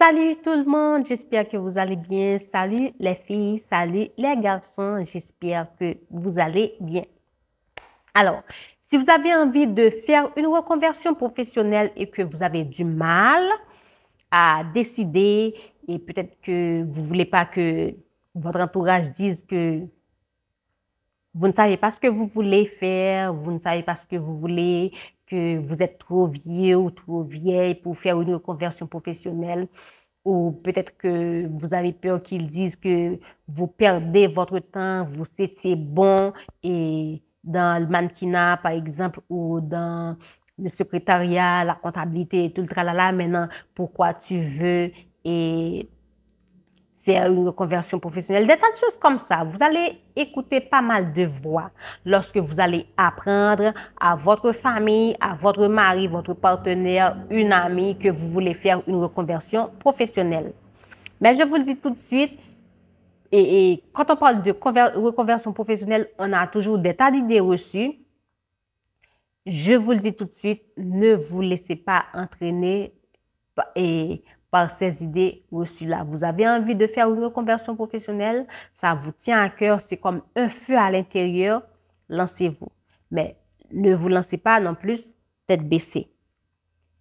Salut tout le monde, j'espère que vous allez bien. Salut les filles, salut les garçons, j'espère que vous allez bien. Alors, si vous avez envie de faire une reconversion professionnelle et que vous avez du mal à décider et peut-être que vous ne voulez pas que votre entourage dise que vous ne savez pas ce que vous voulez faire, vous ne savez pas ce que vous voulez, que vous êtes trop vieux ou trop vieille pour faire une reconversion professionnelle, ou peut-être que vous avez peur qu'ils disent que vous perdez votre temps, vous étiez bon et dans le mannequinat, par exemple, ou dans le secrétariat, la comptabilité et tout le tralala. Maintenant, pourquoi tu veux et faire une reconversion professionnelle, des tas de choses comme ça. Vous allez écouter pas mal de voix lorsque vous allez apprendre à votre famille, à votre mari, votre partenaire, une amie que vous voulez faire une reconversion professionnelle. Mais je vous le dis tout de suite, et quand on parle de reconversion professionnelle, on a toujours des tas d'idées reçues. Je vous le dis tout de suite, ne vous laissez pas entraîner par ces idées reçues-là. Vous avez envie de faire une reconversion professionnelle, ça vous tient à cœur, c'est comme un feu à l'intérieur, lancez-vous. Mais ne vous lancez pas non plus tête baissée.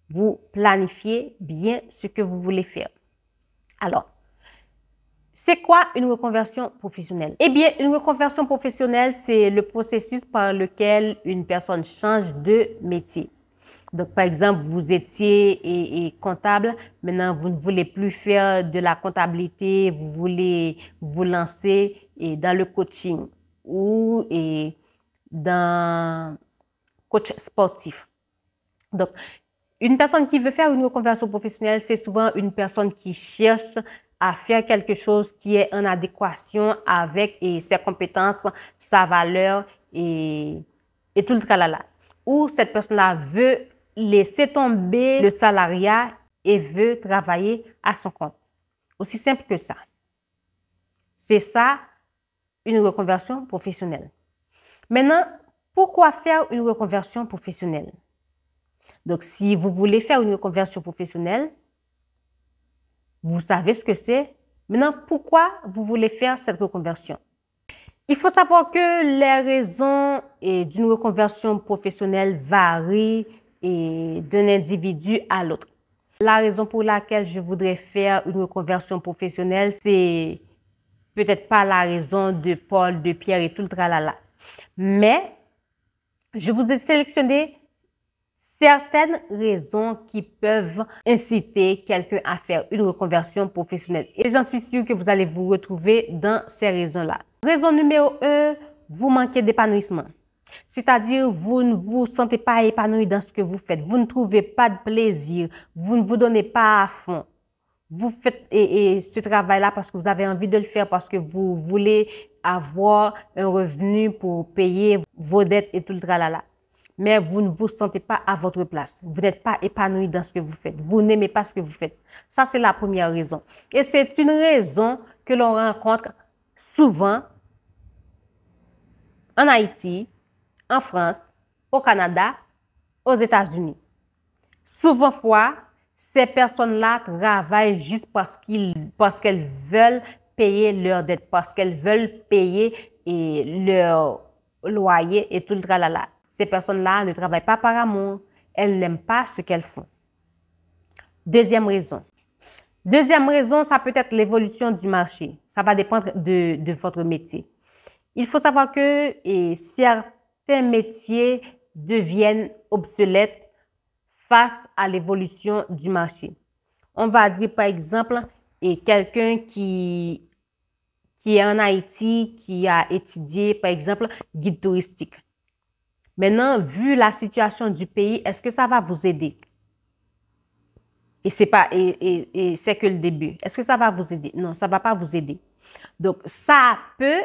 Vous planifiez bien ce que vous voulez faire. Alors, c'est quoi une reconversion professionnelle? Eh bien, une reconversion professionnelle, c'est le processus par lequel une personne change de métier. Donc, par exemple, vous étiez comptable, maintenant vous ne voulez plus faire de la comptabilité, vous voulez vous lancer dans le coaching ou dans coach sportif. Donc, une personne qui veut faire une reconversion professionnelle, c'est souvent une personne qui cherche à faire quelque chose qui est en adéquation avec ses compétences, sa valeur et tout le tralala. Ou cette personne-là veut laisser tomber le salariat et veut travailler à son compte. Aussi simple que ça. C'est ça, une reconversion professionnelle. Maintenant, pourquoi faire une reconversion professionnelle? Donc, si vous voulez faire une reconversion professionnelle, vous savez ce que c'est. Maintenant, pourquoi vous voulez faire cette reconversion? Il faut savoir que les raisons d'une reconversion professionnelle varient d'un individu à l'autre. La raison pour laquelle je voudrais faire une reconversion professionnelle, c'est peut-être pas la raison de Paul, de Pierre et tout le tralala. Mais je vous ai sélectionné certaines raisons qui peuvent inciter quelqu'un à faire une reconversion professionnelle. Et j'en suis sûre que vous allez vous retrouver dans ces raisons-là. Raison numéro 1, vous manquez d'épanouissement. C'est-à-dire, vous ne vous sentez pas épanoui dans ce que vous faites. Vous ne trouvez pas de plaisir. Vous ne vous donnez pas à fond. Vous faites ce travail-là parce que vous avez envie de le faire, parce que vous voulez avoir un revenu pour payer vos dettes et tout le tralala. Mais vous ne vous sentez pas à votre place. Vous n'êtes pas épanoui dans ce que vous faites. Vous n'aimez pas ce que vous faites. Ça, c'est la première raison. Et c'est une raison que l'on rencontre souvent en Haïti, en France, au Canada, aux États-Unis. Souvent, ces personnes-là travaillent juste parce qu'elles veulent payer leurs dettes, parce qu'elles veulent payer leur loyer et tout le tralala. Ces personnes-là ne travaillent pas par amour. Elles n'aiment pas ce qu'elles font. Deuxième raison. Deuxième raison, ça peut être l'évolution du marché. Ça va dépendre de votre métier. Il faut savoir que certains métiers deviennent obsolètes face à l'évolution du marché. On va dire par exemple, quelqu'un qui est en Haïti, qui a étudié par exemple guide touristique. Maintenant, vu la situation du pays, est-ce que ça va vous aider? Et c'est que le début. Est-ce que ça va vous aider? Non, ça ne va pas vous aider. Donc, ça peut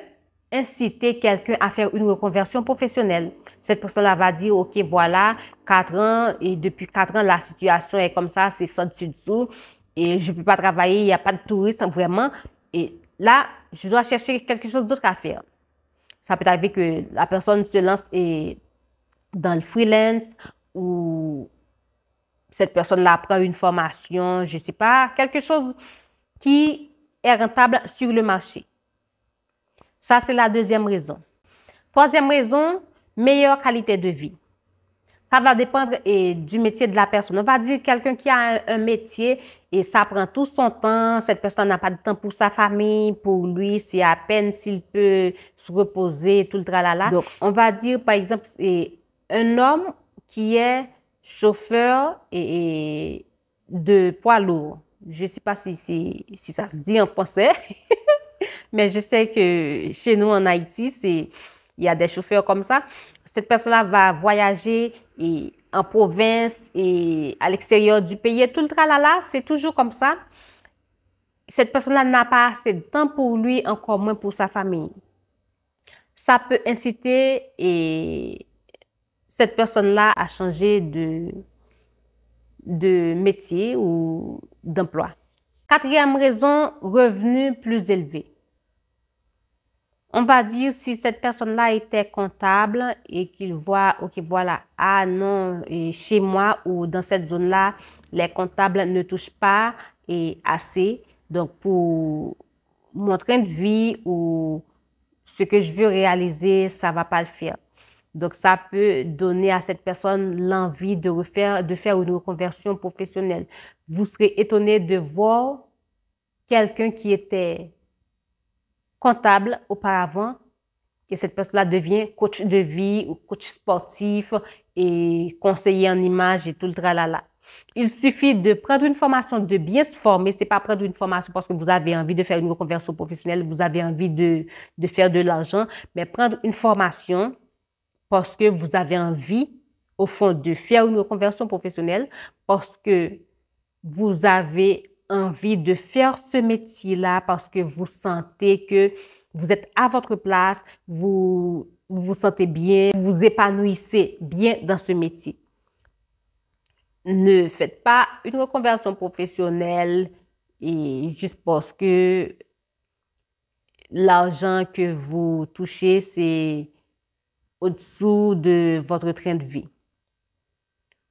inciter quelqu'un à faire une reconversion professionnelle. Cette personne-là va dire, OK, voilà, 4 ans, et depuis 4 ans, la situation est comme ça, c'est ça dessous, et je ne peux pas travailler, il n'y a pas de tourisme, vraiment. Et là, je dois chercher quelque chose d'autre à faire. Ça peut arriver que la personne se lance dans le freelance ou cette personne-là prend une formation, je ne sais pas, quelque chose qui est rentable sur le marché. Ça, c'est la deuxième raison. Troisième raison, meilleure qualité de vie. Ça va dépendre du métier de la personne. On va dire quelqu'un qui a un métier et ça prend tout son temps. Cette personne n'a pas de temps pour sa famille, pour lui, c'est à peine s'il peut se reposer, tout le tralala. Donc, on va dire, par exemple, un homme qui est chauffeur de poids lourd. Je ne sais pas si ça se dit en français, mais je sais que chez nous, en Haïti, il y a des chauffeurs comme ça. Cette personne-là va voyager en province et à l'extérieur du pays. Et tout le tralala, c'est toujours comme ça. Cette personne-là n'a pas assez de temps pour lui, encore moins pour sa famille. Ça peut inciter cette personne-là à changer de métier ou d'emploi. Quatrième raison, revenu plus élevé. On va dire si cette personne-là était comptable et qu'il voit, ok, voilà, ah non, chez moi ou dans cette zone-là, les comptables ne touchent pas assez. Donc, pour mon train de vie ou ce que je veux réaliser, ça ne va pas le faire. Donc, ça peut donner à cette personne l'envie de faire une reconversion professionnelle. Vous serez étonné de voir quelqu'un qui était comptable auparavant et cette personne-là devient coach de vie ou coach sportif et conseiller en image et tout le tralala. Il suffit de prendre une formation, de bien se former. Ce n'est pas prendre une formation parce que vous avez envie de faire une reconversion professionnelle, vous avez envie de faire de l'argent, mais prendre une formation parce que vous avez envie, au fond, de faire une reconversion professionnelle, parce que vous avez envie de faire ce métier-là, parce que vous sentez que vous êtes à votre place, vous vous sentez bien, vous vous épanouissez bien dans ce métier. Ne faites pas une reconversion professionnelle et juste parce que l'argent que vous touchez, c'est au-dessous de votre train de vie.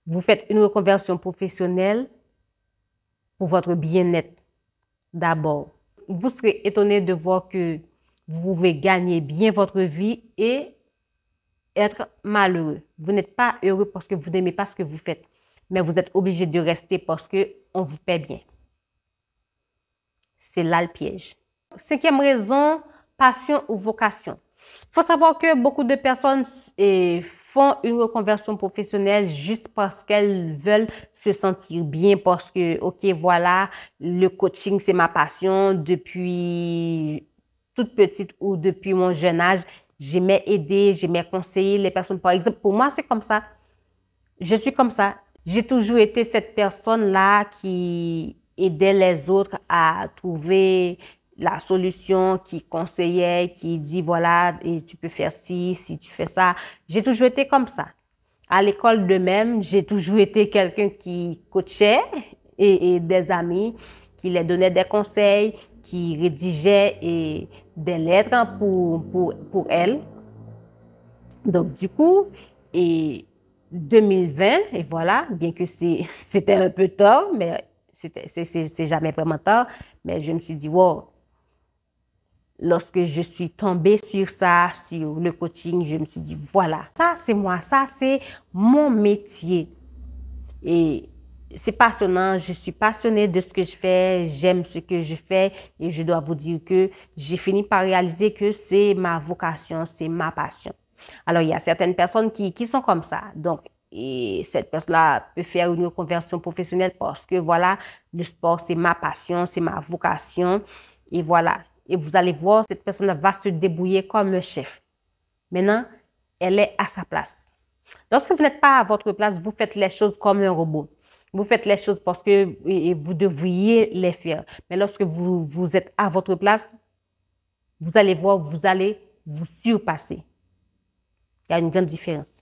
Vous faites une reconversion professionnelle pour votre bien-être d'abord. Vous serez étonné de voir que vous pouvez gagner bien votre vie et être malheureux. Vous n'êtes pas heureux parce que vous n'aimez pas ce que vous faites, mais vous êtes obligé de rester parce qu'on vous paie bien. C'est là le piège. Cinquième raison, passion ou vocation. Il faut savoir que beaucoup de personnes font une reconversion professionnelle juste parce qu'elles veulent se sentir bien, parce que, ok, voilà, le coaching, c'est ma passion. Depuis toute petite ou depuis mon jeune âge, j'aimais aider, j'aimais conseiller les personnes. Par exemple, pour moi, c'est comme ça. Je suis comme ça. J'ai toujours été cette personne-là qui aidait les autres à trouver la solution, qui conseillait, qui dit voilà, et tu peux faire ci, si tu fais ça. J'ai toujours été comme ça. À l'école de même, j'ai toujours été quelqu'un qui coachait et des amis, qui les donnait des conseils, qui rédigeait des lettres pour elles. Donc, du coup, 2020, et voilà, bien que c'était un peu tard, mais c'est jamais vraiment tard, mais je me suis dit, wow, lorsque je suis tombée sur ça, sur le coaching, je me suis dit, voilà, ça c'est moi, ça c'est mon métier. Et c'est passionnant, je suis passionnée de ce que je fais, j'aime ce que je fais et je dois vous dire que j'ai fini par réaliser que c'est ma vocation, c'est ma passion. Alors, il y a certaines personnes qui sont comme ça. Donc, et cette personne-là peut faire une reconversion professionnelle parce que, voilà, le sport, c'est ma passion, c'est ma vocation. Et voilà. Et vous allez voir, cette personne va se débrouiller comme un chef. Maintenant, elle est à sa place. Lorsque vous n'êtes pas à votre place, vous faites les choses comme un robot. Vous faites les choses parce que vous devriez les faire. Mais lorsque vous êtes à votre place, vous allez voir, vous allez vous surpasser. Il y a une grande différence.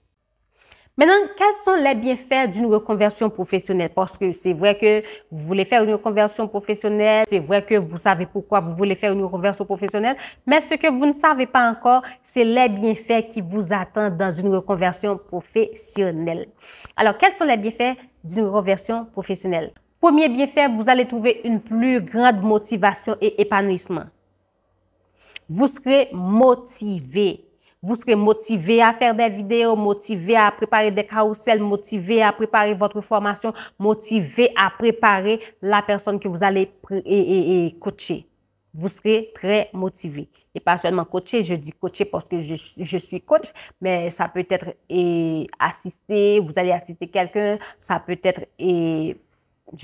Maintenant, quels sont les bienfaits d'une reconversion professionnelle? Parce que c'est vrai que vous voulez faire une reconversion professionnelle, c'est vrai que vous savez pourquoi vous voulez faire une reconversion professionnelle, mais ce que vous ne savez pas encore, c'est les bienfaits qui vous attendent dans une reconversion professionnelle. Alors, quels sont les bienfaits d'une reconversion professionnelle. Premier bienfait, vous allez trouver une plus grande motivation et épanouissement. Vous serez motivé. Vous serez motivé à faire des vidéos, motivé à préparer des carousels, motivé à préparer votre formation, motivé à préparer la personne que vous allez coacher. Vous serez très motivé. Et pas seulement coacher, je dis coacher parce que je suis coach, mais ça peut être assister, vous allez assister quelqu'un, ça peut être, je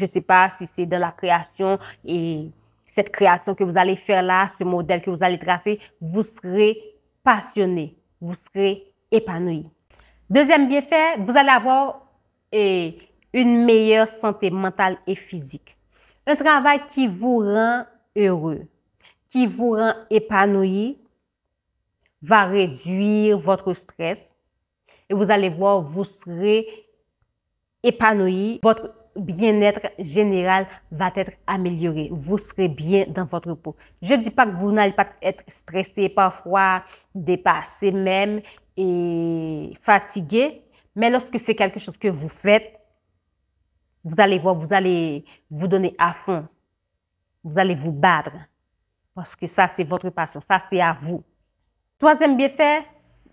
ne sais pas si c'est dans la création et cette création que vous allez faire là, ce modèle que vous allez tracer, vous serez passionné, vous serez épanoui. Deuxième bienfait, vous allez avoir une meilleure santé mentale et physique. Un travail qui vous rend heureux, qui vous rend épanoui, va réduire votre stress et vous allez voir, vous serez épanoui, votre bien-être général va être amélioré. Vous serez bien dans votre peau. Je ne dis pas que vous n'allez pas être stressé parfois, dépassé même et fatigué, mais lorsque c'est quelque chose que vous faites, vous allez voir, vous allez vous donner à fond. Vous allez vous battre parce que ça, c'est votre passion. Ça, c'est à vous. Troisième bienfait,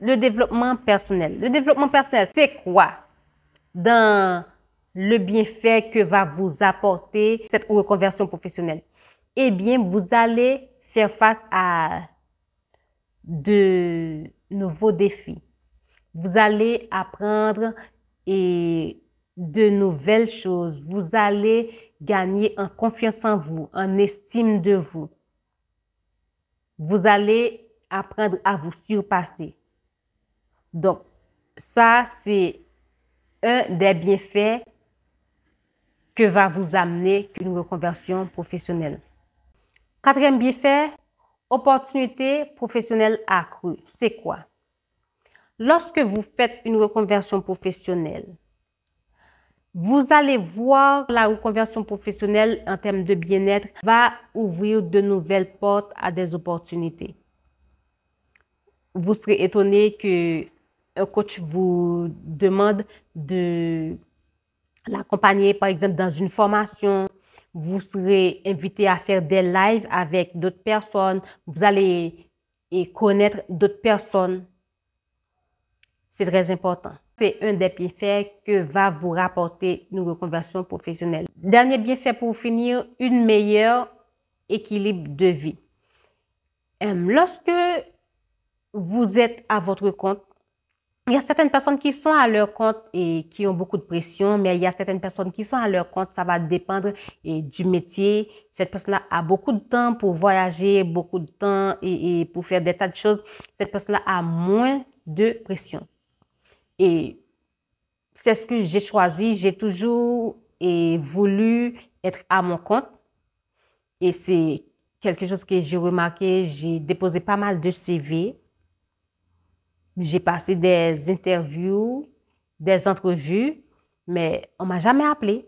le développement personnel. Le développement personnel, c'est quoi? Dans le bienfait que va vous apporter cette reconversion professionnelle? Eh bien, vous allez faire face à de nouveaux défis. Vous allez apprendre de nouvelles choses. Vous allez gagner en confiance en vous, en estime de vous. Vous allez apprendre à vous surpasser. Donc, ça, c'est un des bienfaits que va vous amener une reconversion professionnelle. Quatrième bienfait, opportunité professionnelle accrue. C'est quoi? Lorsque vous faites une reconversion professionnelle, vous allez voir la reconversion professionnelle en termes de bien-être va ouvrir de nouvelles portes à des opportunités. Vous serez étonné qu'un coach vous demande de l'accompagner, par exemple, dans une formation. Vous serez invité à faire des lives avec d'autres personnes. Vous allez connaître d'autres personnes. C'est très important. C'est un des bienfaits que va vous rapporter une reconversion professionnelle. Dernier bienfait pour finir, une meilleure équilibre de vie. Lorsque vous êtes à votre compte, il y a certaines personnes qui sont à leur compte et qui ont beaucoup de pression, mais il y a certaines personnes qui sont à leur compte, ça va dépendre du métier. Cette personne-là a beaucoup de temps pour voyager, beaucoup de temps et pour faire des tas de choses. Cette personne-là a moins de pression. Et c'est ce que j'ai choisi. J'ai toujours voulu être à mon compte. Et c'est quelque chose que j'ai remarqué. J'ai déposé pas mal de CV. J'ai passé des interviews, des entrevues, mais on ne m'a jamais appelé.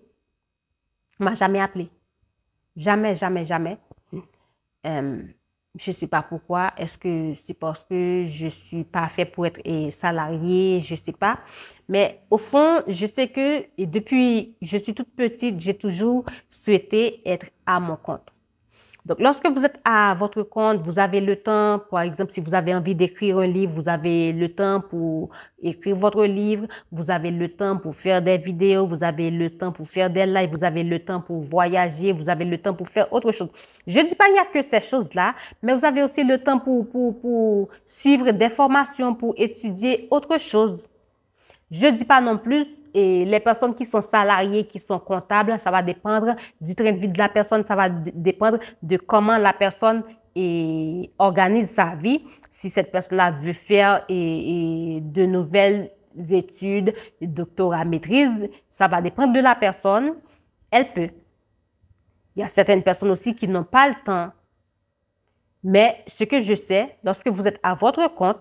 On ne m'a jamais appelé. Jamais, jamais, jamais. Je ne sais pas pourquoi. Est-ce que c'est parce que je ne suis pas faite pour être salariée? Je ne sais pas. Mais au fond, je sais que depuis que je suis toute petite, j'ai toujours souhaité être à mon compte. Donc, lorsque vous êtes à votre compte, vous avez le temps, par exemple, si vous avez envie d'écrire un livre, vous avez le temps pour écrire votre livre, vous avez le temps pour faire des vidéos, vous avez le temps pour faire des lives, vous avez le temps pour voyager, vous avez le temps pour faire autre chose. Je ne dis pas qu'il n'y a que ces choses-là, mais vous avez aussi le temps pour suivre des formations, pour étudier autre chose. Je ne dis pas non plus, et les personnes qui sont salariées, qui sont comptables, ça va dépendre du train de vie de la personne, ça va dépendre de comment la personne organise sa vie. Si cette personne-là veut faire de nouvelles études, doctorat, maîtrise, ça va dépendre de la personne. Elle peut. Il y a certaines personnes aussi qui n'ont pas le temps. Mais ce que je sais, lorsque vous êtes à votre compte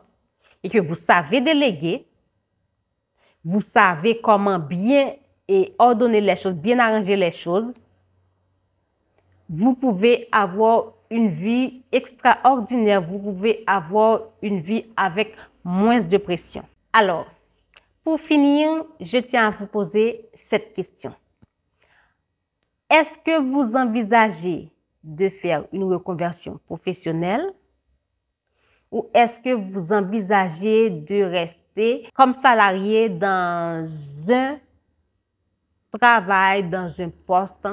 et que vous savez déléguer, vous savez comment bien ordonner les choses, bien arranger les choses, vous pouvez avoir une vie extraordinaire. Vous pouvez avoir une vie avec moins de pression. Alors, Pour finir, je tiens à vous poser cette question. Est-ce que vous envisagez de faire une reconversion professionnelle ou est-ce que vous envisagez de rester comme salarié dans un travail, dans un poste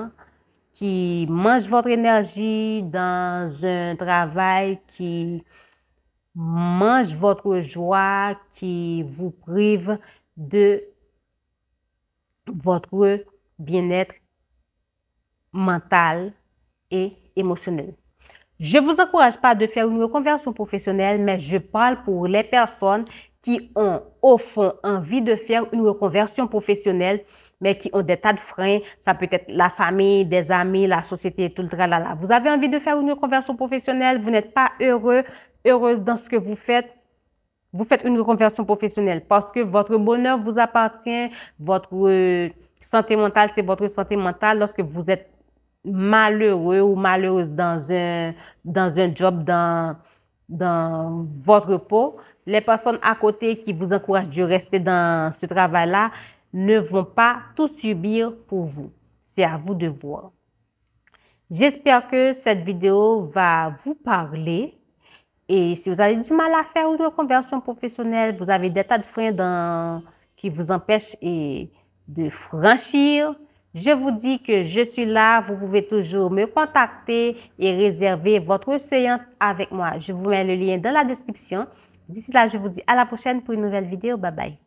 qui mange votre énergie, dans un travail qui mange votre joie, qui vous prive de votre bien-être mental et émotionnel. Je ne vous encourage pas de faire une reconversion professionnelle, mais je parle pour les personnes qui ont, au fond, envie de faire une reconversion professionnelle, mais qui ont des tas de freins. Ça peut être la famille, des amis, la société, tout le tralala. Vous avez envie de faire une reconversion professionnelle, vous n'êtes pas heureuse dans ce que vous faites une reconversion professionnelle parce que votre bonheur vous appartient, votre santé mentale, c'est votre santé mentale. Lorsque vous êtes malheureux ou malheureuse dans un job, dans votre peau, les personnes à côté qui vous encouragent de rester dans ce travail-là ne vont pas tout subir pour vous. C'est à vous de voir. J'espère que cette vidéo va vous parler. Et si vous avez du mal à faire une reconversion professionnelle, vous avez des tas de freins qui vous empêchent de franchir, je vous dis que je suis là. Vous pouvez toujours me contacter et réserver votre séance avec moi. Je vous mets le lien dans la description. D'ici là, je vous dis à la prochaine pour une nouvelle vidéo. Bye bye.